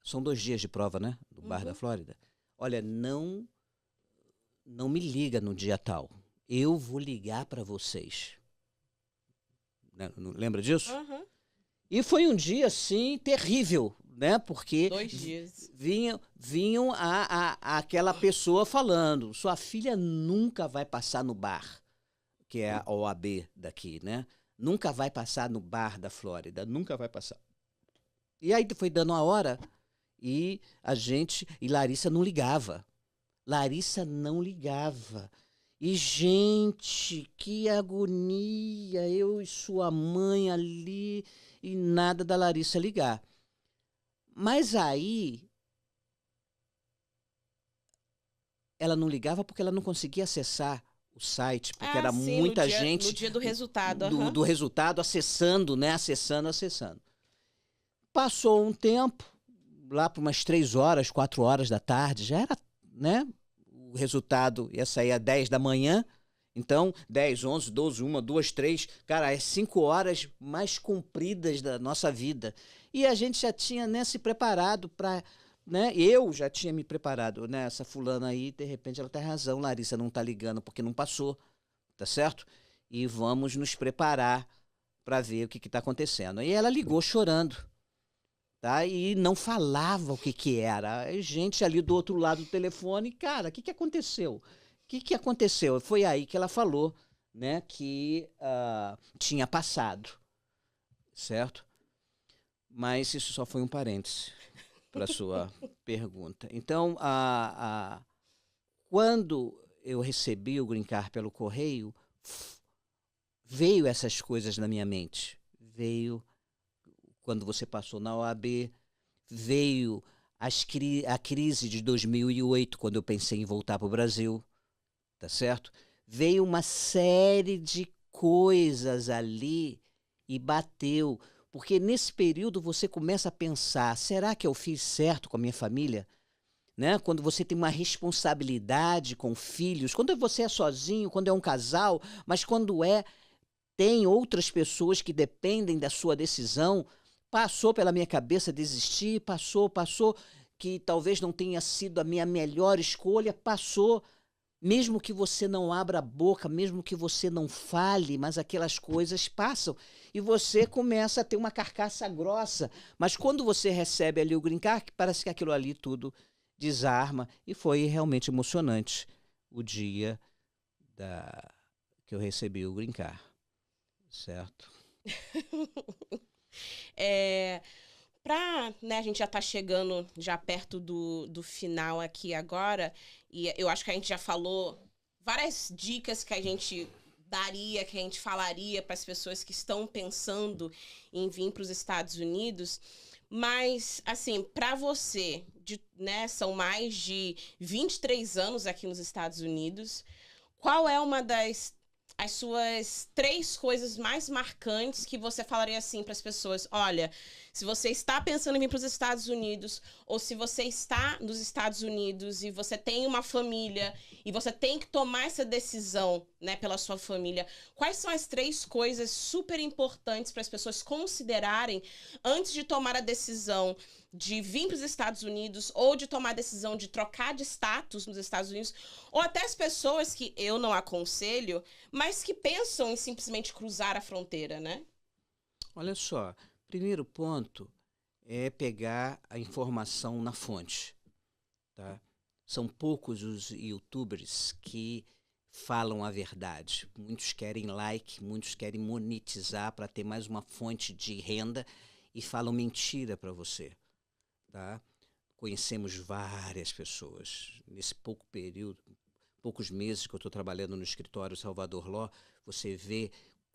Speaker 2: são 2 dias de prova, né? Do Bar da Flórida. Olha, não me liga no dia tal. Eu vou ligar para vocês. Lembra disso?
Speaker 1: Uhum.
Speaker 2: E foi um dia, assim, terrível, né? Porque
Speaker 1: 2 dias.
Speaker 2: vinham aquela pessoa falando: sua filha nunca vai passar no bar, que é a OAB daqui, né? Nunca vai passar no bar da Flórida, nunca vai passar. E aí foi dando a hora e Larissa não ligava. Larissa não ligava. E, gente, que agonia, eu e sua mãe ali, e nada da Larissa ligar. Mas aí, ela não ligava porque ela não conseguia acessar o site, porque era
Speaker 1: sim,
Speaker 2: muita gente
Speaker 1: no dia do resultado.
Speaker 2: do resultado acessando, né? Acessando. Passou um tempo, lá por umas 3 horas, 4 horas da tarde, já era, né? O resultado ia sair às 10 da manhã. Então, 10, 11, 12, 1, 2, 3, cara, as 5 horas mais compridas da nossa vida. E a gente já tinha, né, se preparado para, né, eu já tinha me preparado, né, essa fulana aí, de repente ela tem razão, Larissa não tá ligando porque não passou, tá certo? E vamos nos preparar para ver o que tá acontecendo. E ela ligou chorando, tá? E não falava o que era. A gente ali do outro lado do telefone, cara, o que aconteceu? O que aconteceu? Foi aí que ela falou, né, que tinha passado, certo? Mas isso só foi um parêntese para a sua pergunta. Então, quando eu recebi o Green Card pelo correio, veio essas coisas na minha mente. Veio quando você passou na OAB, veio a crise de 2008, quando eu pensei em voltar para o Brasil, tá certo? Veio uma série de coisas ali e bateu. Porque nesse período você começa a pensar, será que eu fiz certo com a minha família? Né? Quando você tem uma responsabilidade com filhos, quando você é sozinho, quando é um casal, mas quando tem outras pessoas que dependem da sua decisão, passou pela minha cabeça desistir, passou, que talvez não tenha sido a minha melhor escolha, passou. Mesmo que você não abra a boca, mesmo que você não fale, mas aquelas coisas passam. E você começa a ter uma carcaça grossa. Mas quando você recebe ali o Green Card, parece que aquilo ali tudo desarma. E foi realmente emocionante o dia que eu recebi o Green Card. Certo?
Speaker 1: Né, a gente já está chegando já perto do final aqui agora, e eu acho que a gente já falou várias dicas que a gente daria, que a gente falaria para as pessoas que estão pensando em vir para os Estados Unidos, mas, assim, para você, né, são mais de 23 anos aqui nos Estados Unidos, qual é uma as suas 3 coisas mais marcantes que você falaria assim para as pessoas? Olha, Se você está pensando em vir para os Estados Unidos, ou se você está nos Estados Unidos e você tem uma família e você tem que tomar essa decisão, né, pela sua família, quais são as 3 coisas super importantes para as pessoas considerarem antes de tomar a decisão de vir para os Estados Unidos ou de tomar a decisão de trocar de status nos Estados Unidos, ou até as pessoas que eu não aconselho, mas que pensam em simplesmente cruzar a fronteira, né?
Speaker 2: Olha só, primeiro ponto é pegar a informação na fonte, tá? São poucos os YouTubers que falam a verdade. Muitos querem like, muitos querem monetizar para ter mais uma fonte de renda e falam mentira para você, tá? Conhecemos várias pessoas. Nesse pouco período, poucos meses que eu estou trabalhando no escritório Salvador Law, você vê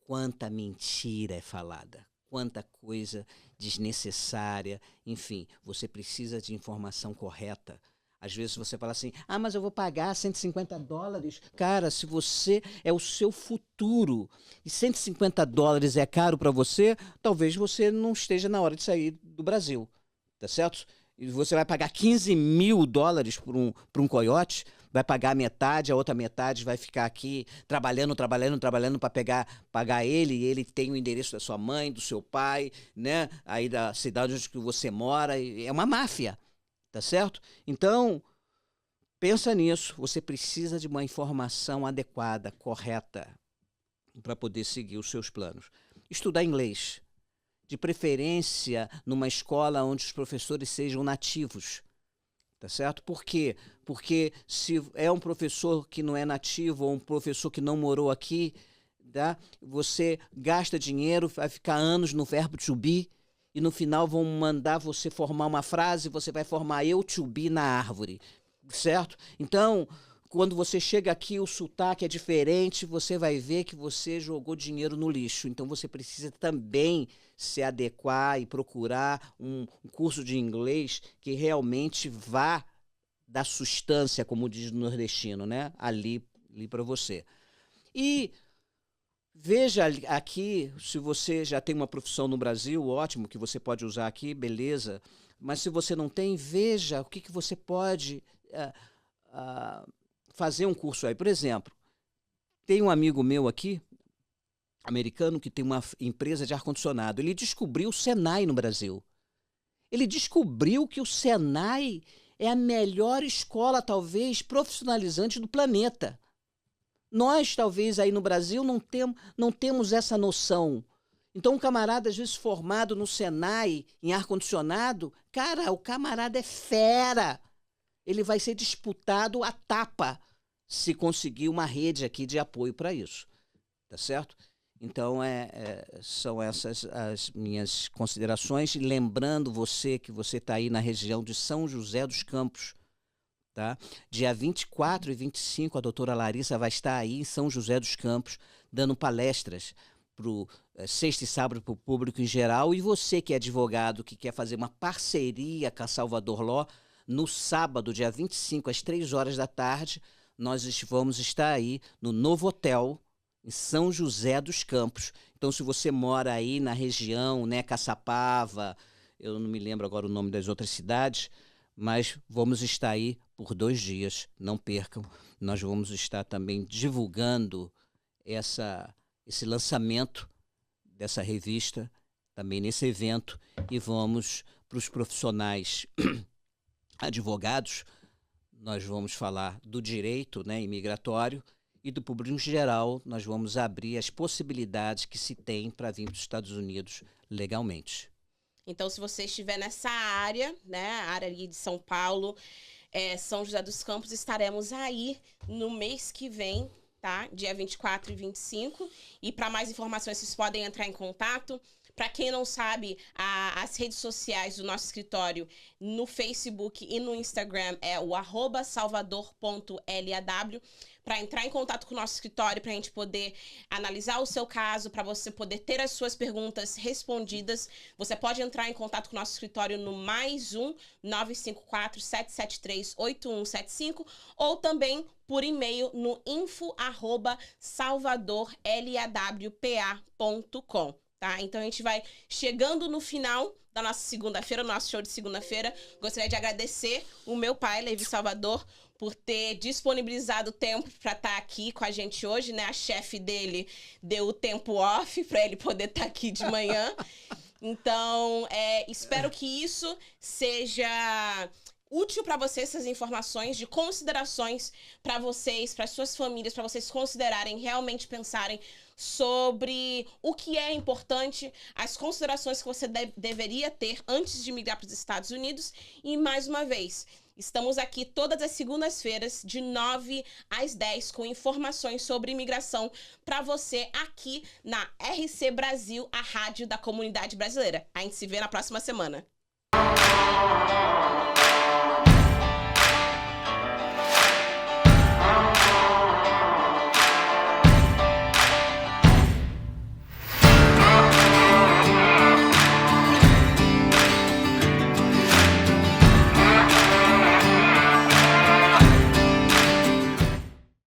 Speaker 2: quanta mentira é falada, quanta coisa desnecessária. Enfim, você precisa de informação correta. Às vezes você fala assim, mas eu vou pagar $150. Cara, se você é o seu futuro e $150 é caro para você, talvez você não esteja na hora de sair do Brasil, tá certo? E você vai pagar $15 mil por um coiote, vai pagar metade, a outra metade vai ficar aqui trabalhando para pagar ele, e ele tem o endereço da sua mãe, do seu pai, né? Aí da cidade onde você mora, é uma máfia. Tá certo? Então, pensa nisso. Você precisa de uma informação adequada, correta, para poder seguir os seus planos. Estudar inglês. De preferência, numa escola onde os professores sejam nativos. Tá certo? Por quê? Porque se é um professor que não é nativo ou um professor que não morou aqui, tá? Você gasta dinheiro, vai ficar anos no verbo to be, e no final vão mandar você formar uma frase, você vai formar eu to be na árvore, certo? Então, quando você chega aqui, o sotaque é diferente, você vai ver que você jogou dinheiro no lixo. Então, você precisa também se adequar e procurar um curso de inglês que realmente vá dar substância, como diz o nordestino, né? Ali para você. E veja aqui, se você já tem uma profissão no Brasil, ótimo, que você pode usar aqui, beleza. Mas se você não tem, veja o que você pode fazer um curso aí. Por exemplo, tem um amigo meu aqui, americano, que tem uma empresa de ar-condicionado. Ele descobriu o Senai no Brasil. Ele descobriu que o Senai é a melhor escola, talvez, profissionalizante do planeta. Nós, talvez, aí no Brasil, não temos essa noção. Então, um camarada, às vezes, formado no Senai, em ar-condicionado, cara, o camarada é fera. Ele vai ser disputado a tapa se conseguir uma rede aqui de apoio para isso. Tá certo? Então, são essas as minhas considerações. Lembrando você que você está aí na região de São José dos Campos. Tá? Dia 24 e 25, a doutora Larissa vai estar aí em São José dos Campos, dando palestras sexta e sábado para o público em geral. E você que é advogado, que quer fazer uma parceria com a Salvador Law, no sábado, dia 25, às 3 horas da tarde, nós vamos estar aí no Novo Hotel, em São José dos Campos. Então, se você mora aí na região, né, Caçapava, eu não me lembro agora o nome das outras cidades, mas vamos estar aí por 2 dias, não percam. Nós vamos estar também divulgando esse lançamento dessa revista, também nesse evento, e vamos para os profissionais advogados, nós vamos falar do direito, né, imigratório, e do público em geral, nós vamos abrir as possibilidades que se tem para vir para os Estados Unidos legalmente.
Speaker 1: Então, se você estiver nessa área, né, a área ali de São Paulo, São José dos Campos, estaremos aí no mês que vem, tá? Dia 24 e 25. E para mais informações, vocês podem entrar em contato. Para quem não sabe, as redes sociais do nosso escritório no Facebook e no Instagram é o @salvador.law. Para entrar em contato com o nosso escritório, para a gente poder analisar o seu caso, para você poder ter as suas perguntas respondidas, você pode entrar em contato com o nosso escritório no +1 954-773 8175 ou também por e-mail no info@salvadorlawpa.com. tá? Então a gente vai chegando no final da nossa segunda-feira, nosso show de segunda-feira. Gostaria de agradecer o meu pai, Levi Salvador, por ter disponibilizado o tempo para estar aqui com a gente hoje, né? A chefe dele deu o tempo off para ele poder estar aqui de manhã. Então, espero que isso seja útil para vocês, essas informações de considerações para vocês, para suas famílias, para vocês considerarem, realmente pensarem sobre o que é importante, as considerações que você deveria ter antes de migrar para os Estados Unidos. E, mais uma vez, estamos aqui todas as segundas-feiras, de 9 às 10, com informações sobre imigração para você aqui na RC Brasil, a rádio da comunidade brasileira. A gente se vê na próxima semana.